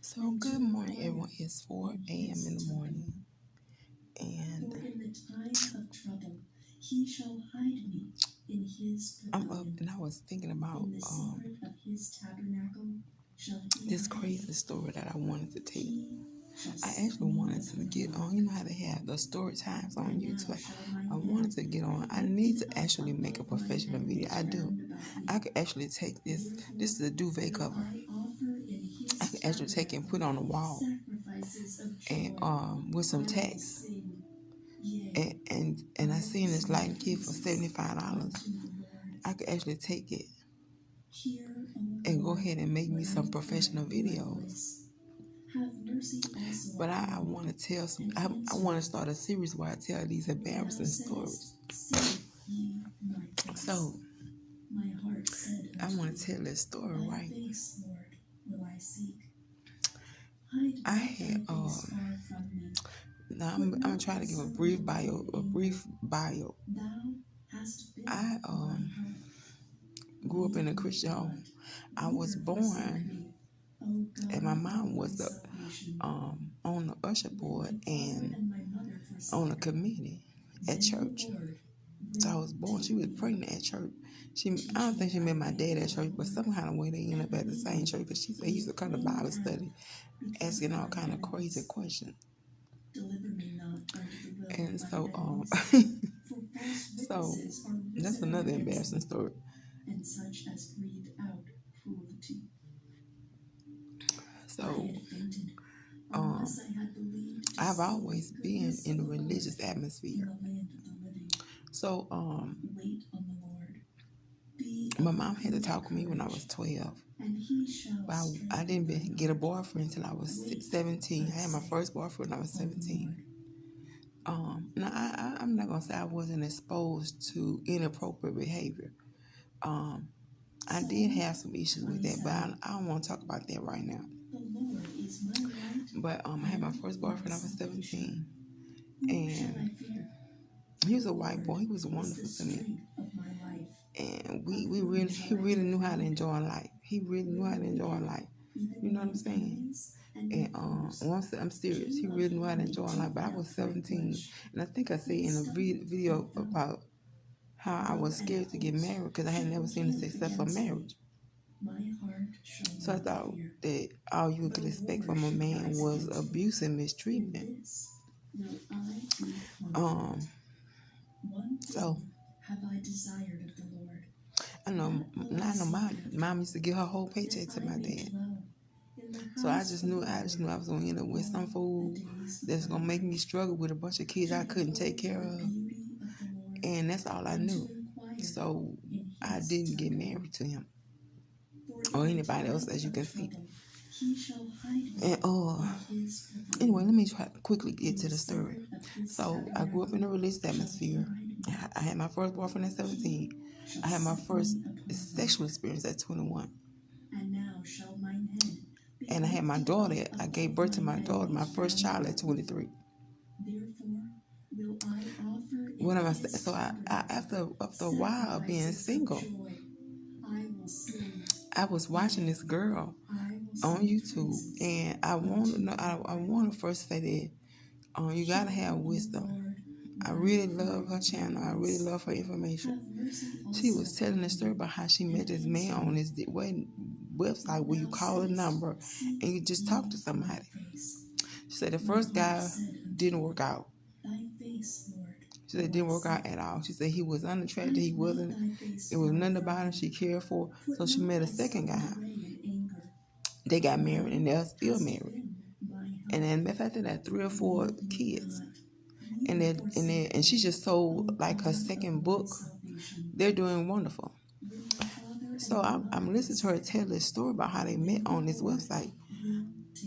So good morning, everyone. It's 4 a.m. in the morning, and I'm up, and I was thinking about this crazy story that I wanted to tell. I actually wanted to get on. You know how they have the story times on YouTube. I wanted to get on. I need to actually make a professional video. I do. I could actually take this. This is a duvet cover. I could actually take it and put it on the wall, and with some text. And I seen this light kit for $75. I could actually take it and go ahead and make me some professional videos. But I want to tell some. I want to start a series where I tell these embarrassing stories. So I want to tell this story, right? I had now I'm gonna try to give a brief bio. I grew up in a Christian home. I was born, and my mom was on the usher board and on a committee at church. So I was born. She was pregnant at church. I don't think she met my dad at church, but some kind of way they ended up at the same church. Because she said he used to come to Bible study, asking all kind of crazy questions. And so, so that's another embarrassing story. So, I've always been in a religious atmosphere. So, my mom had to talk to me when I was 12. But I didn't get a boyfriend until I was 17. I had my first boyfriend when I was 17. Now, I'm not going to say I wasn't exposed to inappropriate behavior. I did have some issues with that, but I don't want to talk about that right now. But I had my first boyfriend when I was 17. And he was a white boy. He was wonderful to me. And he really knew how to enjoy life. He really knew how to enjoy life. You know what I'm saying? And I'm serious. He really knew how to enjoy life. But I was 17, and I think I said in a video about how I was scared to get married because I had never seen a successful marriage. So I thought that all you could expect from a man was abuse and mistreatment. So I know my mom used to give her whole paycheck to my dad. So I just knew I was gonna end up with some fool that's gonna make me struggle with a bunch of kids I couldn't take care of. And that's all I knew. So I didn't get married to him or anybody else, as you can see. And anyway, let me try to quickly get to the story. So I grew up in a religious atmosphere. I had my first boyfriend at 17. I had my first sexual experience at 21. And I had my daughter. I gave birth to my daughter, my first child, at 23. What am I saying? So after a while of being single, I was watching this girl on YouTube, and I want to know. I want to first say that you gotta have wisdom. I really love her channel. I really love her information. She was telling a story about how she met this man on this website where you call a number and you just talk to somebody. She said the first guy didn't work out. She said it didn't work out at all. She said he was unattractive. It was nothing about him she cared for. So she met a second guy. They got married and they're still married. And then after that, 3 or 4 kids. And she just sold like her second book. They're doing wonderful. So I'm listening to her tell this story about how they met on this website.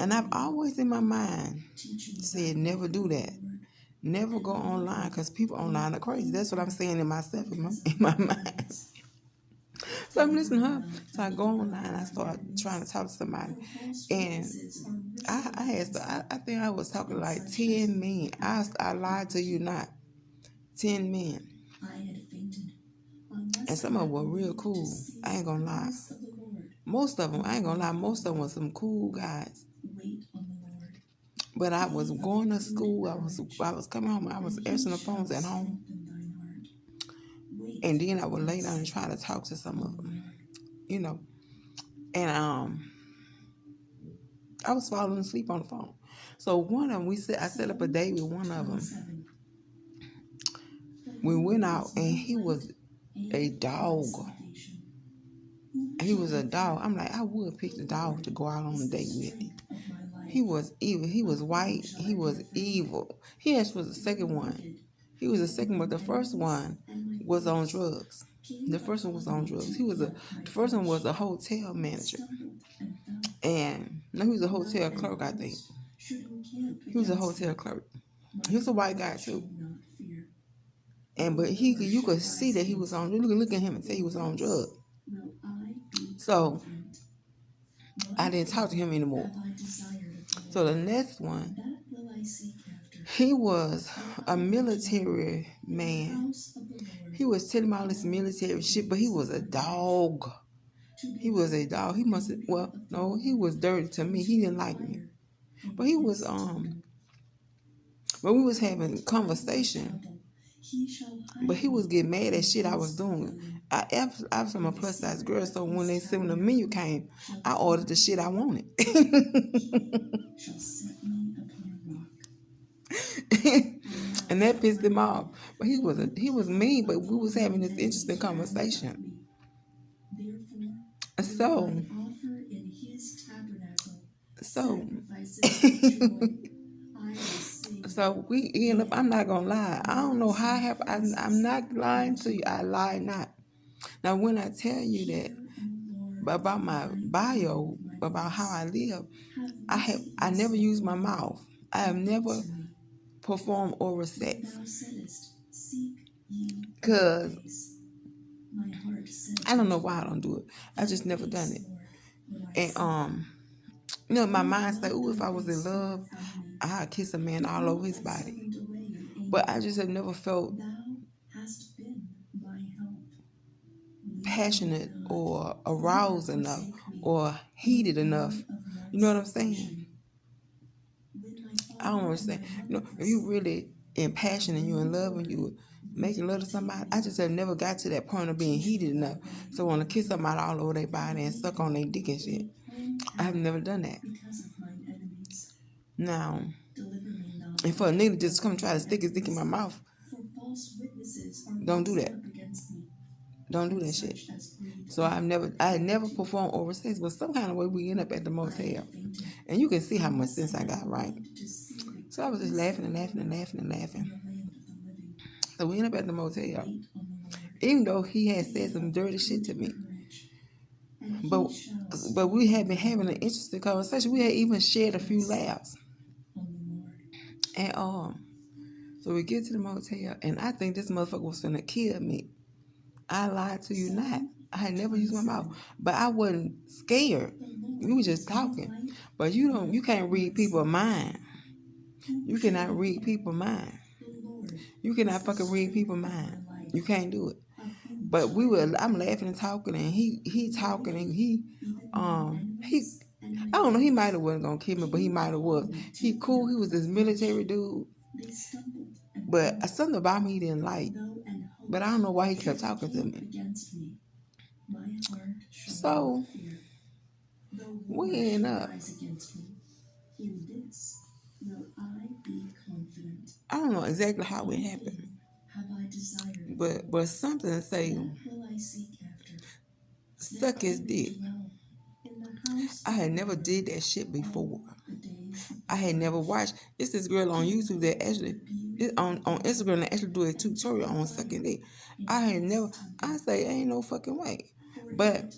And I've always in my mind said never do that. Never go online because people online are crazy. That's what I'm saying in myself, in my mind. So I'm listening to her. So I go online. I start trying to talk to somebody. And I think I was talking like 10 men. I lied to you not. 10 men. And some of them were real cool. I ain't gonna lie. Most of them, I ain't gonna lie, most of them were some cool guys. But I was going to school. I was coming home. I was answering the phones at home. And then I would lay down and try to talk to some of them, you know. And I was falling asleep on the phone. So one of them, I set up a date with one of them. We went out, and he was a dog. He was a dog. I'm like, I would pick the dog to go out on a date with him. He was evil. He was white. He was evil. He actually was the second one. He was the second, but the first one was on drugs. The first one was on drugs. The first one was a hotel manager. And no, he was a hotel clerk, I think. He was a hotel clerk. He was a white guy too. But you could see that he was on. You could look at him and say he was on drugs. So I didn't talk to him anymore. So the next one, he was a military man. He was telling me all this military shit, but he was a dog. He was a dog. He was dirty to me. He didn't like me. But he was but we was having conversation. But he was getting mad at shit I was doing. I was from a plus size girl, so when the menu came, I ordered the shit I wanted. And that pissed him off. But he was mean, but we was having this interesting conversation. So we end up, I'm not going to lie. I don't know how it happened. I'm not lying to you. I lie not. Now, when I tell you that about my bio, about how I live, I never use my mouth. I have never performed oral sex. Because I don't know why I don't do it. I just never done it. And, my mind say, if I was in love, I'd kiss a man all over his body. But I just have never felt passionate or aroused enough or heated enough. You know what I'm saying? I don't understand. If you really impassioned and you're in love and you making love to somebody, I just have never got to that point of being heated enough so I want to kiss somebody all over their body and suck on their dick and shit. I have never done that. Now, and for a nigga just come try to stick his dick in my mouth, don't do that. Don't do that shit. So I had never performed oral sex, but some kind of way we end up at the motel. And you can see how much sense I got, right? So I was just laughing and laughing and laughing and laughing. So we end up at the motel. Even though he had said some dirty shit to me. But we had been having an interesting conversation. We had even shared a few laughs. And so we get to the motel, and I think this motherfucker was finna kill me. I lied to you not. I had never used my mouth, but I wasn't scared. We were just talking. But you can't read people's mind. You cannot read people's mind. You cannot fucking read people's mind. You can't do it. But I'm laughing and talking, and he talking, and I don't know, he might have wasn't gonna kill me, but he might have was. He cool, he was this military dude. But something about me he didn't like. But I don't know why he kept talking to me. So we end up. I don't know exactly how it happened. But something say suck his dick. I had never did that shit before. I had never watched. It's this girl on YouTube that actually on Instagram that actually do a tutorial on sucking dick. I say ain't no fucking way. But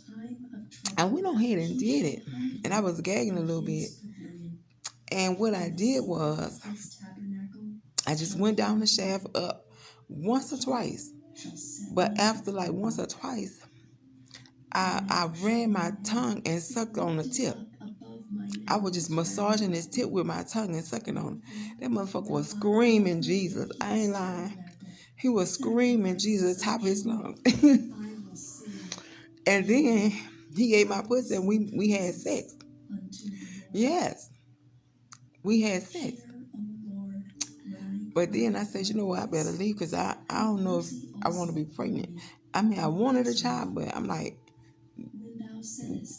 I went on ahead and did it. And I was gagging a little bit. And what I did was I just went down the shaft up once or twice. But after like once or twice, I ran my tongue and sucked on the tip. I was just massaging his tip with my tongue and sucking on it. That motherfucker was screaming Jesus. I ain't lying. He was screaming Jesus at the top of his lungs. And then He ate my pussy and we had sex. Yes, we had sex. But then I said, you know what, I better leave because I don't know if I want to be pregnant. I mean, I wanted a child, but I'm like,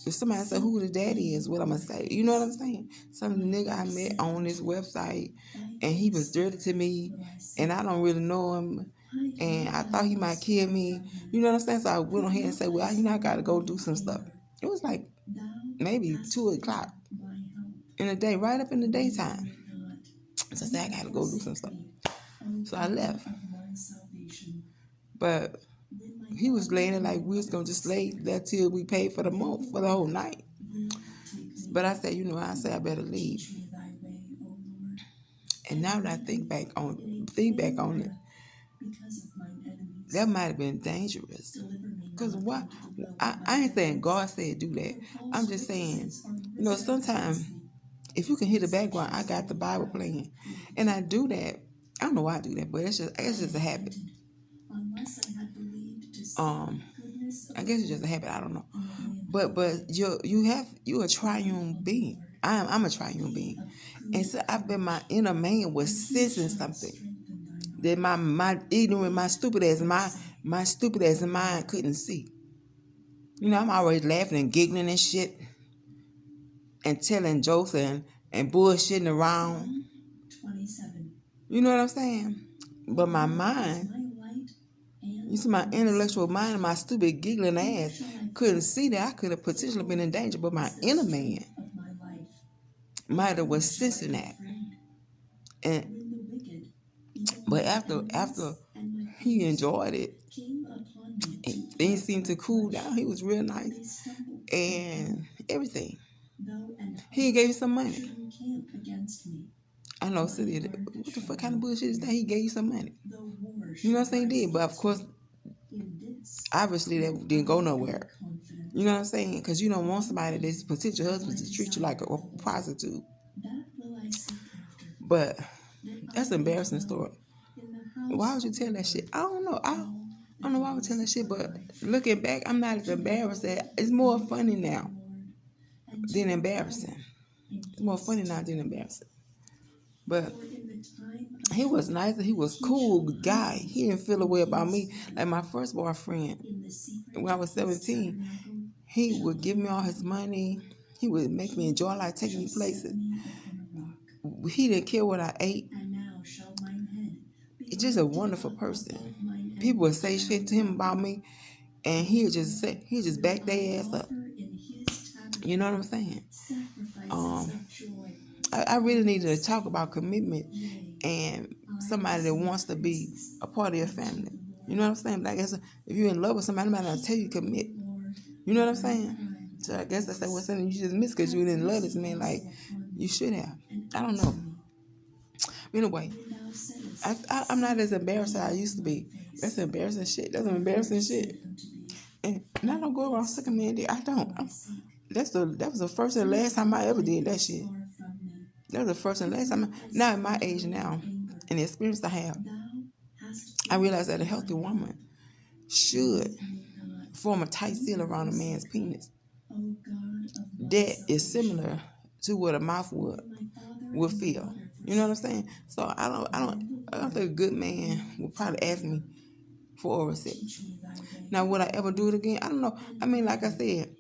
if somebody say who the daddy is, what I'm going to say? You know what I'm saying? Some nigga I met on this website, and he was dirty to me, and I don't really know him, and I thought he might kill me. You know what I'm saying? So I went on here and said, well, I got to go do some stuff. It was like maybe 2 o'clock in the day, right up in the daytime. So I said, I got to go do some stuff. So I left. But he was laying there like we was going to just lay there till we paid for the month, for the whole night. But I said, I better leave. And now that I think back on it, that might have been dangerous. Because why? I ain't saying God said do that. I'm just saying, sometimes if you can hear the background, I got the Bible playing. And I do that. I don't know why I do that, but it's just a habit. I guess it's just a habit. I don't know. But you're a triune being. I'm a triune being. And so I bet my inner man was sensing something that my ignorant, my stupid ass mind couldn't see. I'm always laughing and giggling and shit and telling jokes and bullshitting around. You know what I'm saying? But my mind, you see, my intellectual mind and my stupid giggling ass couldn't see that I could have potentially been in danger. But my inner man might have was sensing that. But after he enjoyed it, and things seemed to cool down. He was real nice and everything. He gave you some money. I know, silly. What the fuck kind of bullshit is that? He gave you some money. You know what I'm saying? He did, but of course, obviously that didn't go nowhere. You know what I'm saying? Because you don't want somebody that's potential husband to treat you like a prostitute. But that's an embarrassing story. Why would you tell that shit? I don't know. I don't know why I would tell that shit, but looking back, I'm not as embarrassed. It's more funny now than embarrassing. It's more funny now than embarrassing. But he was nice. He was cool guy. He didn't feel a way about me. Like my first boyfriend, when I was 17, he would give me all his money. He would make me enjoy life, taking me places. He didn't care what I ate. He's just a wonderful person. People would say shit to him about me, and he'd just back their ass up. You know what I'm saying? I really needed to talk about commitment and somebody that wants to be a part of your family. You know what I'm saying? But I guess if you're in love with somebody, might not tell you commit. You know what I'm saying? So I guess that's what's something you just missed because you didn't love this man like you should have. I don't know. Anyway, I'm not as embarrassed as I used to be. That's embarrassing shit. That's some embarrassing shit. And I don't go around sucking men dick. I don't. That was the first and last time I ever did that shit. That was the first and last time. Now at my age now, and the experience I have, I realize that a healthy woman should form a tight seal around a man's penis. That is similar to what a mouth would feel. You know what I'm saying? So I don't think a good man would probably ask me for oral sex. Now, would I ever do it again? I don't know. I mean, like I said,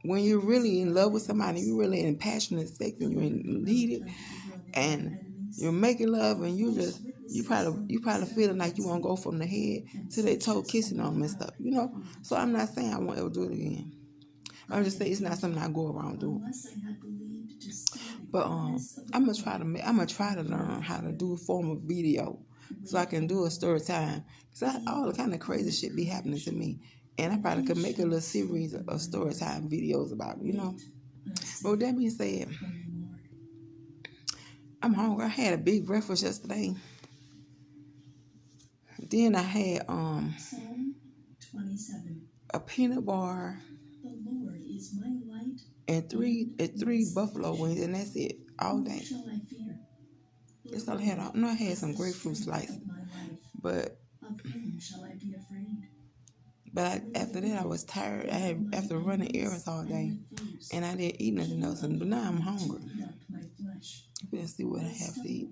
when you're really in love with somebody, you're really in passionate sex and you're in heated and you're making love and you probably feeling like you want to go from the head to their toe kissing on them and stuff, So I'm not saying I won't ever do it again. I'm just saying it's not something I go around doing. But I'm gonna try to learn how to do a form of video so I can do a story time. Cause all the kind of crazy shit be happening to me. And I probably could make a little series of story time videos about it, But with that being said, I'm hungry. I had a big breakfast yesterday. Then I had a peanut bar and three buffalo wings, and that's it all day. That's all I had. I had some grapefruit slices, but But after that, I was tired. I had after running errands all day, and I didn't eat nothing else. But now I'm hungry. Let's see what I have to eat.